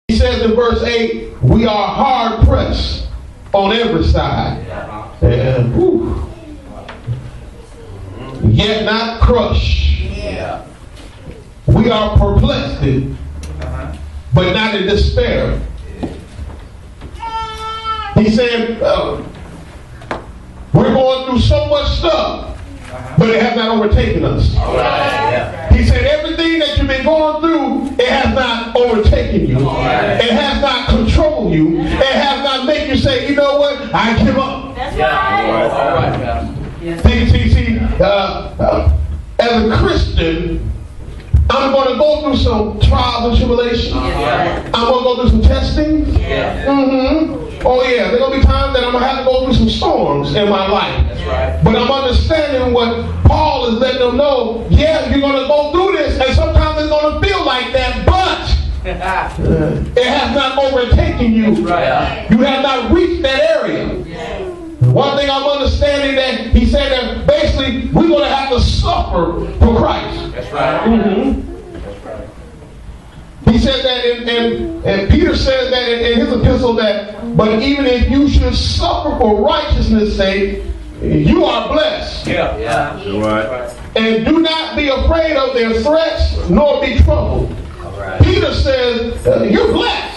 He says in verse 8, we are hard pressed on every side. And, yet not crushed. We are perplexed, but not in despair. He said, we're going through so much stuff, but it has not overtaken us. He said, everything that you've been going through, it has not overtaken you. It has not controlled you. It has not made you say, you know what, I give up. That's right. See, as a Christian, I'm going to go through some trials and tribulations. I'm going to go through some testing. Oh yeah, there are going to be times that I'm going to have to go through some storms in my life. But I'm understanding what Paul is letting them know. Yeah, you're going to go through this, and sometimes it's going to feel like that, but it has not overtaken you. You have not reached that area. One thing I'm understanding that he said that basically we're going to have to suffer for Christ. That's right. That's right. He said that, and Peter says that in his epistle that, but even if you should suffer for righteousness' sake, you are blessed. Right. And do not be afraid of their threats, nor be troubled. Peter says, you're blessed.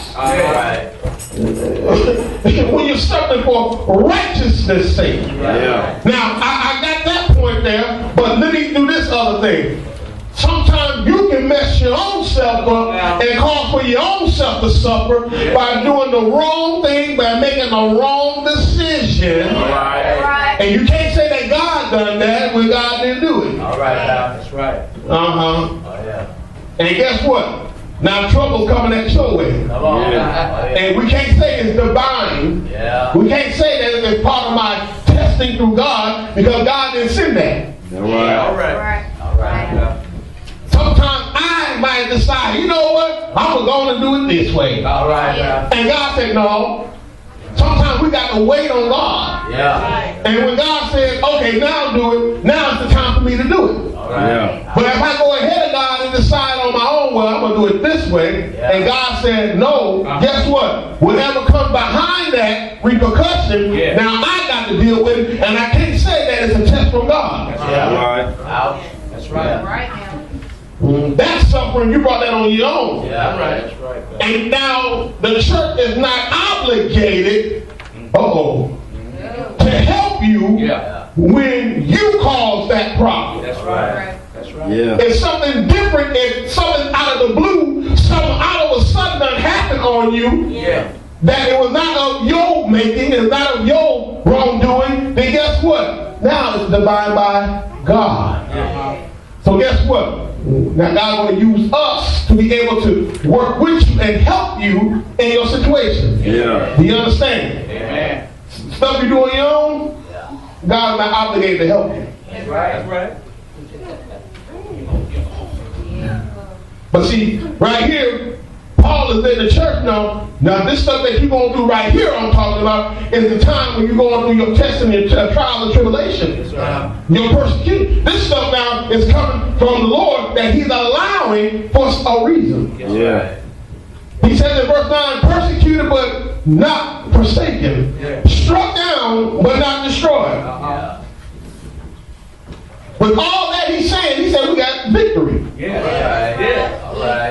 When you're suffering for righteousness' sake. Now, I got that point there, but let me do this other thing. Sometimes you can mess your own self up and cause for your own self to suffer by doing the wrong thing, by making the wrong decision. And you can't say that God done that when God didn't do it. That's right. And guess what? Now trouble's coming at your way. And we can't say it's divine. We can't say that it's part of my testing through God because God didn't send that. Sometimes I might decide, you know what? I'm going to do it this way. And God said, no. Sometimes we got to wait on God. And when God says, okay, now do it, now it's the time for me to do it. But if I go ahead of God and decide on my own, well, I'm going to do it this way, and God said no, guess what? Whatever comes behind that repercussion, now I got to deal with it, and I can't say that it's a test from God. That's right. That suffering, you brought that on your own. And now the church is not obligated, to help you when you cause that problem. That's right. It's something different. If something out of the blue, something out of a sudden done happened on you, that it was not of your making, it's not of your wrongdoing, then guess what? Now it's divine by God. So guess what? Now God's going to use us to be able to work with you and help you in your situation. Do you understand? Stuff you do on your own, God's not obligated to help you. That's right. But see, right here, Paul is in the church now. Now this stuff that you're going through right here I'm talking about is the time when you're going through your testing, your trials and tribulations, your persecution. This stuff now is coming from the Lord that he's allowing for a reason. He says in verse 9, persecuted but not forsaken, struck down but not destroyed. With all that he's saying, he said we got victory.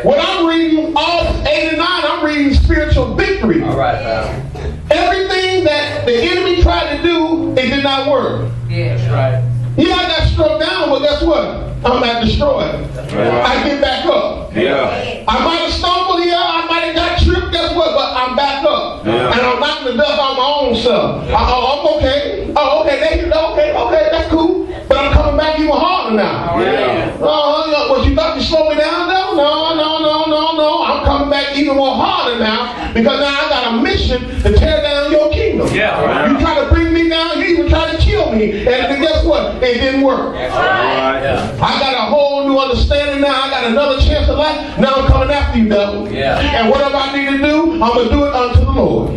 When I'm reading all 8 and 9, I'm reading spiritual victory. Everything that the enemy tried to do, it did not work. I got struck down, but guess what? I'm not destroyed. I get back up. I might have stumbled here, I might have got tripped, guess what? But I'm back up. And I'm knocking the dust on my own self. I'm okay. Okay, that's cool. But I'm coming back even harder now. What you thought you slowed me down though? No. I'm coming back even more harder now because now I got a mission to tear down your kingdom. You try to bring me down, you even try to kill me. And guess what? It didn't work. I got a whole new understanding now. I got another chance of life. Now I'm coming after you, devil. And whatever I need to do, I'm going to do it unto the Lord.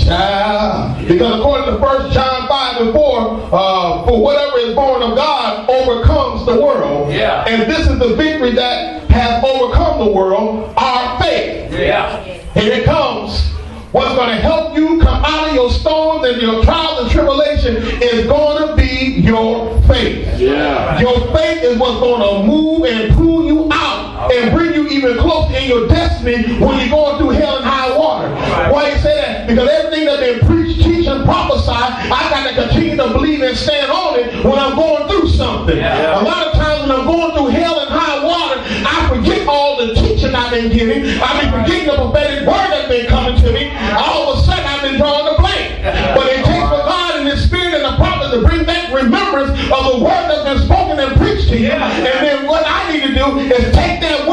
Because according to 1 John 5 and 4, for whatever is born of God overcomes the world. And this is the victory that has overcome the world, our faith. Yeah. And it comes. What's going to help you come out of your storms and your trials and tribulation is going to be your faith. Yeah. Your faith is what's going to move and pull you out and bring you even closer in your destiny when you're going through hell and high water. Why you say that? Because everything that's been preached, teach, and prophesied, I got to continue to believe and stand on it when I'm going through something. A lot of times when I'm going through hell and high water, I forget all the teaching I've been getting. I've been forgetting the prophetic word that's been coming to me. All of a sudden I've been drawing a blank. But it takes for God and His Spirit and the prophet to bring back remembrance of the word that's been spoken and preached to you. And then what I need to do is take that